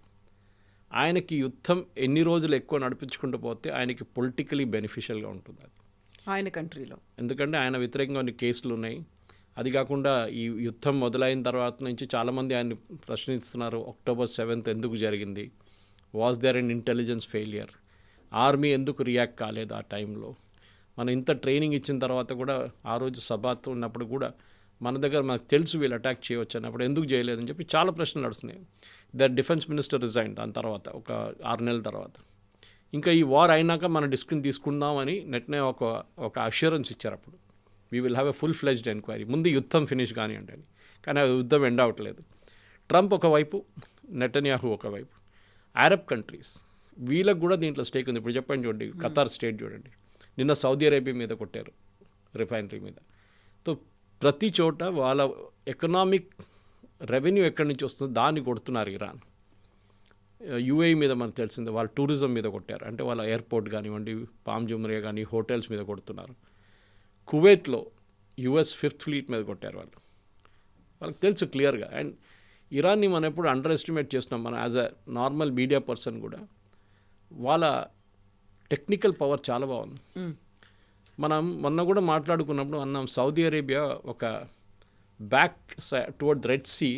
ఆయనకి యుద్ధం ఎన్ని రోజులు ఎక్కువ నడిపించుకుంటూ పోతే ఆయనకి పొలిటికలీ బెనిఫిషియల్గా ఉంటుంది అది ఆయన కంట్రీలో. ఎందుకంటే ఆయన వ్యతిరేకంగా కొన్ని కేసులు ఉన్నాయి. అది కాకుండా ఈ యుద్ధం మొదలైన తర్వాత నుంచి చాలామంది ఆయన్ని ప్రశ్నిస్తున్నారు. October 7th ఎందుకు జరిగింది? Was there an intelligence failure? Army ఎందుకు రియాక్ట్ కాలేదు ఆ టైంలో? మనం ఇంత ట్రైనింగ్ ఇచ్చిన తర్వాత కూడా ఆ రోజు సభతో ఉన్నప్పుడు కూడా మన దగ్గర మనకు తెలుసు వీళ్ళు అటాక్ చేయవచ్చు అన్నప్పుడు ఎందుకు చేయలేదని చెప్పి చాలా ప్రశ్నలు నడుస్తున్నాయి. డిఫెన్స్ మినిస్టర్ రిజైన్ దాని తర్వాత ఒక 6 నెలల తర్వాత. ఇంకా ఈ వార్ అయినాక మనం డిస్కషన్ తీసుకుందామని నెట్నే ఒక అష్యూరెన్స్ ఇచ్చారు. అప్పుడు we will have a full fledged enquiry, ముందు యుద్ధం ఫినిష్ కానివ్వండి అని. కానీ ఆ యుద్ధం ఎండ్ అవ్వట్లేదు. ట్రంప్ ఒకవైపు, నెటన్యాహు ఒకవైపు. అరబ్ కంట్రీస్ వీళ్ళకు కూడా దీంట్లో స్టేక్ ఉంది. ఇప్పుడు చెప్పండి, చూడండి ఖతార్ స్టేట్ చూడండి, నిన్న సౌదీ అరేబియా మీద కొట్టారు, రిఫైనరీ మీద. సో ప్రతి చోట వాళ్ళ ఎకనామిక్ రెవెన్యూ ఎక్కడి నుంచి వస్తుందో దాన్ని కొడుతున్నారు. ఇరాన్, UAE మీద మనకు తెలిసిందే, వాళ్ళు టూరిజం మీద కొట్టారు, అంటే వాళ్ళ ఎయిర్పోర్ట్ కానివ్వండి, పామ్ జుమరియా కానీ హోటల్స్ మీద కొడుతున్నారు. కువైట్లో US 5th ఫ్లీట్ మీద కొట్టారు వాళ్ళు. వాళ్ళకి తెలుసు క్లియర్గా. అండ్ ఇరాన్ని మనం ఎప్పుడు అండర్ ఎస్టిమేట్ చేస్తున్నాం మనం as a normal media person కూడా. వాళ్ళ టెక్నికల్ పవర్ చాలా బాగుంది. మనం మొన్న కూడా మాట్లాడుకున్నప్పుడు అన్నాం, సౌదీ అరేబియా ఒక బ్యాక్ టువర్డ్ రెడ్ సీ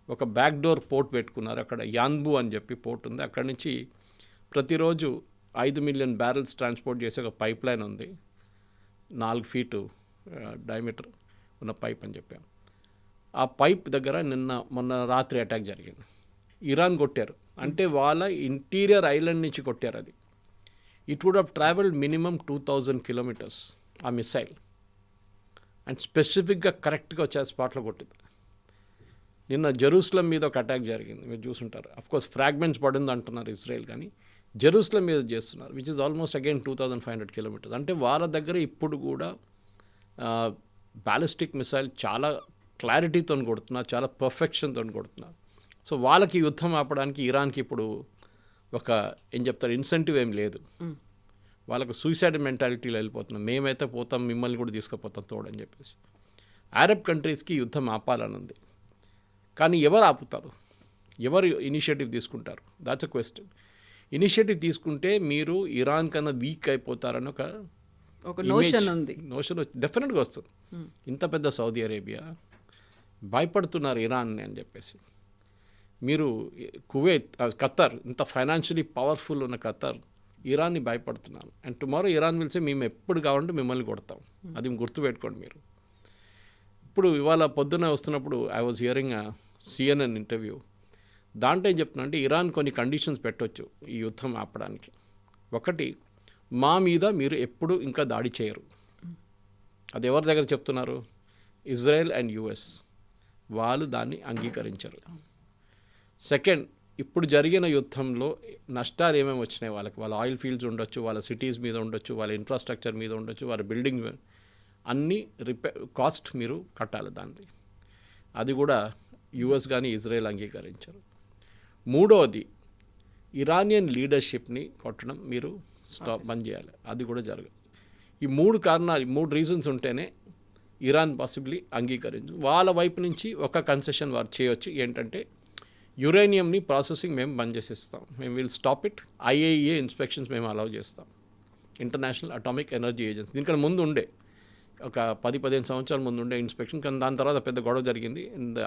ఒక బ్యాక్ డోర్ పోర్ట్ పెట్టుకున్నారు. అక్కడ యాన్బు అని చెప్పి పోర్ట్ ఉంది. అక్కడి నుంచి ప్రతిరోజు 5 మిలియన్ బ్యారెల్స్ ట్రాన్స్పోర్ట్ చేసే ఒక పైప్ లైన్ ఉంది, 4 ఫీటు డయామీటర్ ఉన్న పైప్ అని చెప్పాం. ఆ పైప్ దగ్గర మొన్న రాత్రి అటాక్ జరిగింది. ఇరాన్ కొట్టారు, అంటే వాళ్ళ ఇంటీరియర్ ఐలాండ్ నుంచి కొట్టారు. అది it would have travelled minimum 2000 kilometres ఆ మిసైల్. అండ్ స్పెసిఫిక్గా కరెక్ట్గా వచ్చే స్పాట్లో కొట్టింది. నిన్న జెరూసలం మీద ఒక అటాక్ జరిగింది, మీరు చూసుంటారు. అఫ్కోర్స్ ఫ్రాగ్మెంట్స్ పడింది అంటున్నారు ఇజ్రాయెల్, కానీ జెరూసలం మీద చేస్తున్నారు, which is almost again 2500 kilometres. అంటే వాళ్ళ దగ్గర ఇప్పుడు కూడా బ్యాలిస్టిక్ మిసైల్ చాలా క్లారిటీతో కొడుతున్నారు, చాలా పర్ఫెక్షన్తో కొడుతున్నారు. సో వాళ్ళకి యుద్ధం ఆపడానికి ఇరాన్కి ఇప్పుడు ఒక ఏం చెప్తారు ఇన్సెంటివ్ ఏం లేదు. వాళ్ళకు సూసైడ్ మెంటాలిటీలో వెళ్ళిపోతున్నాం, మేమైతే పోతాం మిమ్మల్ని కూడా తీసుకుపోతాం తోడని చెప్పేసి. అరబ్ కంట్రీస్కి యుద్ధం ఆపాలని ఉంది, కానీ ఎవరు ఆపుతారు? ఎవరు ఇనిషియేటివ్ తీసుకుంటారు? That's a question. ఇనిషియేటివ్ తీసుకుంటే మీరు ఇరాన్ కన్నా వీక్ అయిపోతారని ఒక నోషన్ ఉంది. నోషన్ డెఫినెట్గా వస్తుంది. ఇంత పెద్ద సౌదీ అరేబియా భయపడుతున్నారు ఇరాన్ అని చెప్పేసి. మీరు కువైత్, ఖతార్, ఇంత ఫైనాన్షియలీ పవర్ఫుల్ ఉన్న ఖతార్ ఇరాన్ని భయపడుతున్నాను. And tomorrow Iran will say మేము ఎప్పుడు కావాలంటే మిమ్మల్ని కొడతాం. అది గుర్తుపెట్టుకోండి మీరు. ఇప్పుడు ఇవాళ పొద్దున వస్తున్నప్పుడు I was hearing CNN interview. దాంట్లో ఏం చెప్తున్నా అంటే ఇరాన్ కొన్ని కండిషన్స్ పెట్టవచ్చు ఈ యుద్ధం ఆపడానికి. ఒకటి, మా మీద మీరు ఎప్పుడు ఇంకా దాడి చేయరు. అది ఎవరి దగ్గర చెప్తున్నారు? Israel and US. వాళ్ళు దాన్ని అంగీకరించరు. సెకండ్, ఇప్పుడు జరిగిన యుద్ధంలో నష్టాలు ఏమేమి వచ్చినాయి వాళ్ళకి, వాళ్ళ ఆయిల్ ఫీల్డ్స్ ఉండొచ్చు, వాళ్ళ సిటీస్ మీద ఉండొచ్చు, వాళ్ళ ఇన్ఫ్రాస్ట్రక్చర్ మీద ఉండొచ్చు, వాళ్ళ బిల్డింగ్ అన్నీ కాస్ట్ మీరు కట్టాలి దాన్ని. అది కూడా US కానీ ఇజ్రాయెల్ అంగీకరించరు. మూడవది, ఇరానియన్ లీడర్షిప్ని కొట్టడం మీరు బంద్ చేయాలి. అది కూడా జరగదు. ఈ 3 కారణాలు, 3 రీజన్స్ ఉంటేనే ఇరాన్ పాసిబ్లీ అంగీకరించు. వాళ్ళ వైపు నుంచి ఒక కన్సెషన్ వారు చేయొచ్చు. ఏంటంటే యురేనియంని ప్రాసెసింగ్ మేము బంద్ చేసేస్తాం, మేము will stop it. IAEA inspections మేము అలౌ చేస్తాం, ఇంటర్నేషనల్ అటామిక్ ఎనర్జీ ఏజెన్సీ. దీనికన్నా ముందు ఉండే ఒక 10-15 సంవత్సరాల ముందు ఉండే ఇన్స్పెక్షన్, కానీ దాని తర్వాత పెద్ద గొడవ జరిగింది.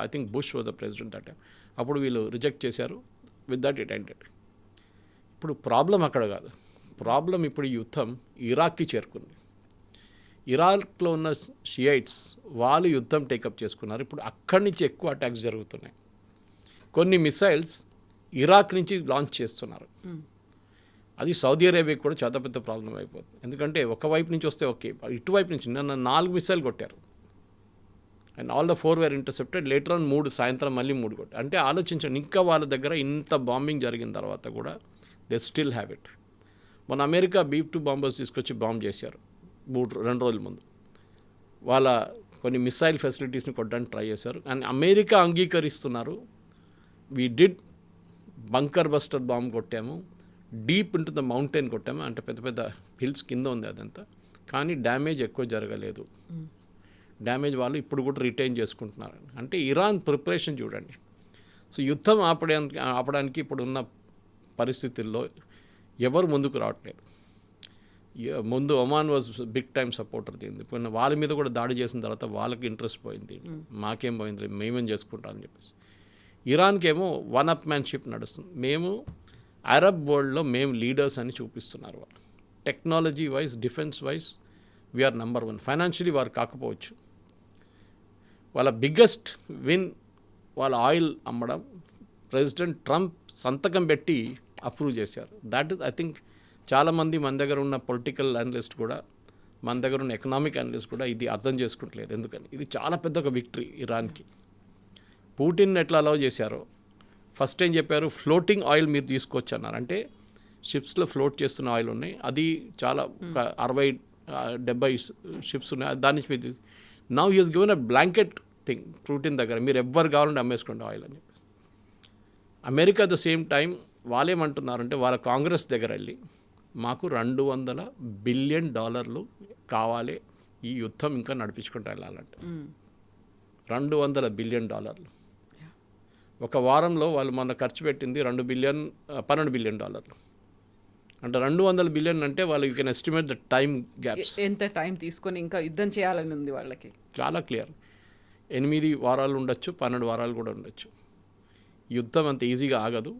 I think bush was the president at. అప్పుడు వీళ్ళు రిజెక్ట్ చేశారు. With that it ended. ఇప్పుడు ప్రాబ్లం అక్కడ కాదు, ప్రాబ్లం ఇప్పుడు ఈ యుద్ధం ఇరాక్కి చేరుకుంది. ఇరాక్లో ఉన్న షియైట్స్ వాళ్ళు యుద్ధం టేకప్ చేసుకున్నారు. ఇప్పుడు అక్కడి నుంచి ఎక్కువ అటాక్స్ జరుగుతున్నాయి. కొన్ని మిసైల్స్ ఇరాక్ నుంచి లాంచ్ చేస్తున్నారు. అది సౌదీ అరేబియాకి కూడా చాలా పెద్ద ప్రాబ్లం అయిపోతుంది. ఎందుకంటే ఒకవైపు నుంచి వస్తే ఓకే, ఇటువైపు నుంచి నిన్న 4 మిసైల్ కొట్టారు. And all the 4 were intercepted. Later on 3 సాయంత్రం మళ్ళీ 3 కొట్టారు. అంటే ఆలోచించండి, ఇంకా వాళ్ళ దగ్గర ఇంత బాంబింగ్ జరిగిన తర్వాత కూడా దే స్టిల్ హ్యావ్ ఇట్. మన అమెరికా B-2 బాంబర్స్ తీసుకొచ్చి బాంబ్ చేశారు 2 రోజుల ముందు. వాళ్ళ కొన్ని మిసైల్ ఫెసిలిటీస్ని కొట్టడానికి ట్రై చేశారు. అండ్ అమెరికా అంగీకరిస్తున్నారు, we did bunker buster bomb కొట్టాము, డీప్ ఇంటూ ద మౌంటైన్ కొట్టాము, అంటే పెద్ద పెద్ద హిల్స్ కింద ఉంది అదంతా, కానీ డ్యామేజ్ ఎక్కువ జరగలేదు. డ్యామేజ్ వాళ్ళు ఇప్పుడు కూడా రిటైన్ చేసుకుంటున్నారు. అంటే ఇరాన్ ప్రిపరేషన్ చూడండి. సో యుద్ధం ఆపడానికి ఇప్పుడున్న పరిస్థితుల్లో ఎవరు ముందుకు రావట్లేదు. ముందు Oman was big time supporter దీన్ని. ఇప్పుడు వాళ్ళ మీద కూడా దాడి చేసిన తర్వాత వాళ్ళకి ఇంట్రెస్ట్ పోయింది, మాకేం పోయింది, మేమేం చేసుకుంటామని చెప్పేసి. ఇరాన్కేమో వన్ అప్ మ్యాన్షిప్ నడుస్తుంది. మేము అరబ్ వరల్డ్లో మేము లీడర్స్ అని చూపిస్తున్నారు వాళ్ళు. Technology wise, defence wise we are number 1. Financially వారు కాకపోవచ్చు. వాళ్ళ బిగ్గెస్ట్ విన్ వాళ్ళ ఆయిల్ అమ్మడం. ప్రెసిడెంట్ ట్రంప్ సంతకం పెట్టి అప్రూవ్ చేశారు. దాట్ ఇస్ ఐ థింక్ చాలామంది మన దగ్గర ఉన్న పొలిటికల్ అనలిస్ట్ కూడా, మన దగ్గర ఉన్న ఎకనామిక్ అనలిస్ట్ కూడా ఇది అర్థం చేసుకుంటలేరు. ఎందుకని ఇది చాలా పెద్ద ఒక విక్టరీ ఇరాన్కి. పుటిన్ ఎట్లా అలౌ చేశారో, ఫస్ట్ ఏం చెప్పారు, ఫ్లోటింగ్ ఆయిల్ మీరు తీసుకోవచ్చు అన్నారు. అంటే షిప్స్లో ఫ్లోట్ చేస్తున్న ఆయిల్ ఉన్నాయి, అది చాలా ఒక 60-70 షిప్స్ ఉన్నాయి, దాని నుంచి మీరు now he has given a blanket thing Putin దగ్గర, మీరు ఎవ్వరు కావాలంటే అమ్మేసుకోండి ఆయిల్ అని చెప్పేసి. America at the same time వాళ్ళేమంటున్నారంటే, వాళ్ళ కాంగ్రెస్ దగ్గర వెళ్ళి మాకు $200 బిలియన్ కావాలి ఈ యుద్ధం ఇంకా నడిపించుకుంటూ వెళ్ళాలంటే. $200 బిలియన్. ఒక వారంలో వాళ్ళు మొన్న ఖర్చు పెట్టింది $12 బిలియన్. అంటే 200 బిలియన్ అంటే వాళ్ళు you can estimate the time gaps. ఎంత టైం తీసుకొని ఇంకా యుద్ధం చేయాలని ఉంది వాళ్ళకి. చాలా క్లియర్. 8 వారాలు ఉండొచ్చు, 12 వారాలు కూడా ఉండొచ్చు. యుద్ధం అంత ఈజీగా ఆగదు.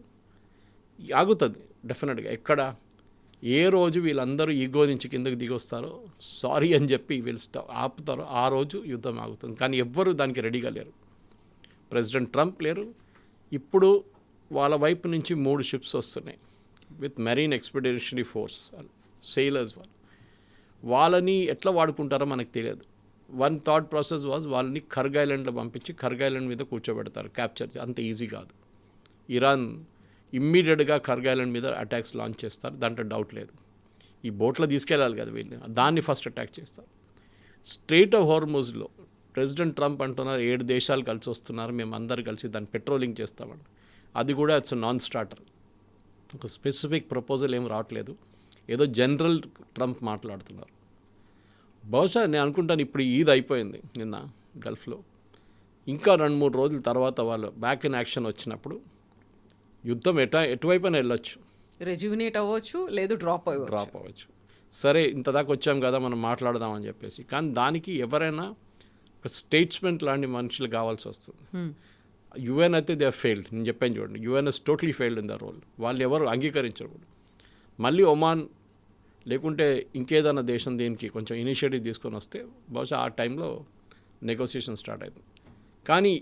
ఆగుతుంది డెఫినెట్గా. ఎక్కడ ఏ రోజు వీళ్ళందరూ ఈగో నుంచి కిందకి దిగొస్తారో, సారీ అని చెప్పి వీళ్ళు ఆపుతారో, ఆ రోజు యుద్ధం ఆగుతుంది. కానీ ఎవ్వరూ దానికి రెడీగా లేరు. ప్రెసిడెంట్ ట్రంప్ లేరు. ఇప్పుడు వాళ్ళ వైపు నుంచి 3 షిప్స్ వస్తున్నాయి with marine expeditionary force sailors. వాళ్ళని ఎట్లా వాడుకుంటారో మనకు తెలియదు. వన్ థాట్ ప్రాసెస్ వాజ్ వాళ్ళని ఖర్గ్ ఐలాండ్లో పంపించి ఖర్గ్ ఐలాండ్ మీద కూర్చోబెడతారు, క్యాప్చర్. అంత ఈజీ కాదు. ఇరాన్ ఇమ్మీడియట్గా ఖర్గ్ ఐలాండ్ మీద అటాక్స్ లాంచ్ చేస్తారు, దాంట్లో డౌట్ లేదు. ఈ బోట్లో తీసుకెళ్ళాలి కదా వీళ్ళు, దాన్ని ఫస్ట్ అటాక్ చేస్తారు. స్ట్రెయిట్ ఆఫ్ హార్ముజ్లో ప్రెసిడెంట్ ట్రంప్ అంటున్నారు 7 దేశాలు కలిసి వస్తున్నారు, మేము అందరు కలిసి దాన్ని పెట్రోలింగ్ చేస్తామండి. అది కూడా ఇట్స్ నాన్ స్టార్టర్. ఒక స్పెసిఫిక్ ప్రపోజల్ ఏం రావట్లేదు, ఏదో జనరల్ ట్రంప్ మాట్లాడుతున్నారు. బహుశా నేను అనుకుంటాను ఇప్పుడు ఈద్ అయిపోయింది నిన్న గల్ఫ్లో, ఇంకా 2-3 రోజుల తర్వాత వాళ్ళు బ్యాక్ ఇన్ యాక్షన్ వచ్చినప్పుడు యుద్ధం ఎటువైపున వెళ్ళొచ్చు. రెజ్యూనేట్ అవ్వచ్చు, లేదు డ్రాప్ అవ్వచ్చు. సరే ఇంత దాకా వచ్చాం కదా మనం మాట్లాడదామని చెప్పేసి. కానీ దానికి ఎవరైనా ఒక స్టేట్స్మెంట్ లాంటి మనుషులు కావాల్సి వస్తుంది. యుఎన్ అయితే దే ఫెయిల్డ్. నేను చెప్పాను చూడండి, UN is totally failed in the role. వాళ్ళు ఎవరు అంగీకరించరు. మళ్ళీ ఒమాన్ లేకుంటే ఇంకేదైనా దేశం దీనికి కొంచెం ఇనిషియేటివ్ తీసుకొని వస్తే బహుశా ఆ టైంలో నెగోసియేషన్ స్టార్ట్ అవుతుంది. కానీ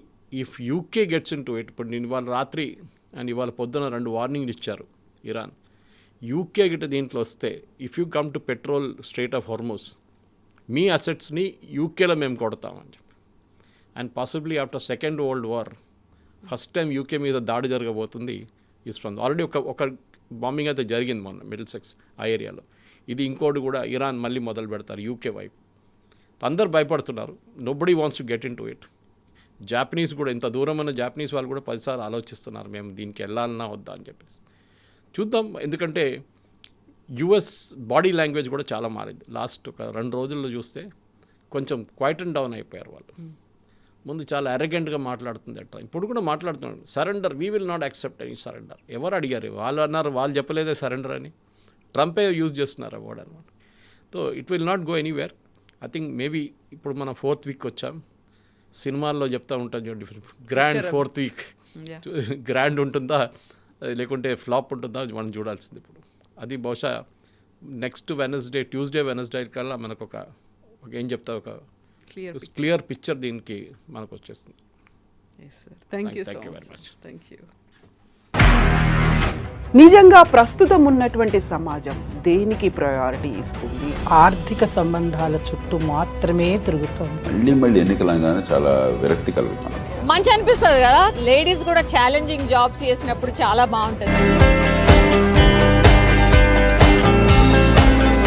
if UK gets in to it, ఇప్పుడు నేను ఇవాళ రాత్రి అండ్ ఇవాళ పొద్దున 2 వార్నింగ్లు ఇచ్చారు ఇరాన్. యూకే గిట్ట దీంట్లో వస్తే, if you come to patrol strait of Hormuz, మీ అసెట్స్ని యూకేలో మేము కొడతామని చెప్పి. And possibly after second world war first time UK మీద దాడి జరగబోతుంది ఈస్ ఫ్రమ్. ఆల్రెడీ ఒక బాంబింగ్ అయితే జరిగింది మొన్న మిడిల్సెక్స్ ఆ ఏరియాలో. ఇది ఇంకోటి కూడా ఇరాన్ మళ్ళీ మొదలు పెడతారు యూకే వైపు. అందరు భయపడుతున్నారు. Nobody wants to get in to it. Japanese కూడా, ఇంత దూరం ఉన్న జాపనీస్ వాళ్ళు కూడా 10 సార్లు ఆలోచిస్తున్నారు మేము దీనికి వెళ్ళాలన్నా వద్దా అని చెప్పేసి. చూద్దాం. ఎందుకంటే యుఎస్ బాడీ లాంగ్వేజ్ కూడా చాలా మారింది. లాస్ట్ ఒక 2 రోజుల్లో చూస్తే కొంచెం క్వైట్ అండ్ డౌన్ అయిపోయారు వాళ్ళు. ముందు చాలా అరెగెంట్గా మాట్లాడుతుంది అట్లా, ఇప్పుడు కూడా మాట్లాడుతున్నాడు. Surrender, we will not accept any surrender. ఎవరు అడిగారు? వాళ్ళు అన్నారు, వాళ్ళు చెప్పలేదే సరెండర్ అని. ట్రంపే యూజ్ చేస్తున్నారు అవార్డు అనమాట. So it will not go anywhere. I think maybe ఇప్పుడు మనం 4th వీక్ వచ్చాం. సినిమాల్లో చెప్తా ఉంటాం చూడండి, గ్రాండ్ 4th వీక్. గ్రాండ్ ఉంటుందా లేకుంటే ఫ్లాప్ ఉంటుందా మనం చూడాల్సింది ఇప్పుడు. అది బహుశా నెక్స్ట్ ట్యూస్డే వెనస్డే కల్లా మనకు ఒక ఏం చెప్తా, ఒక క్లియర్ పిక్చర్ దీనికి మనకు వచ్చేస్తుంది. Thank you Thank so you very much. much. Thank you. నిజంగా ప్రస్తుతం ఉన్నటువంటి సమాజం దేనికి ప్రయారిటీ ఇస్తుంది? ఆర్థిక సంబంధాల చుట్టూ మాత్రమే తిరుగుతోంది. మళ్ళీ ఎన్నికలంగానే చాలా విరక్తి కలుగుతాను. మంచి అనిపిస్తుంది కదా, లేడీస్ కూడా ఛాలెంజింగ్ జాబ్స్ చేసినప్పుడు చాలా బాగుంటుంది.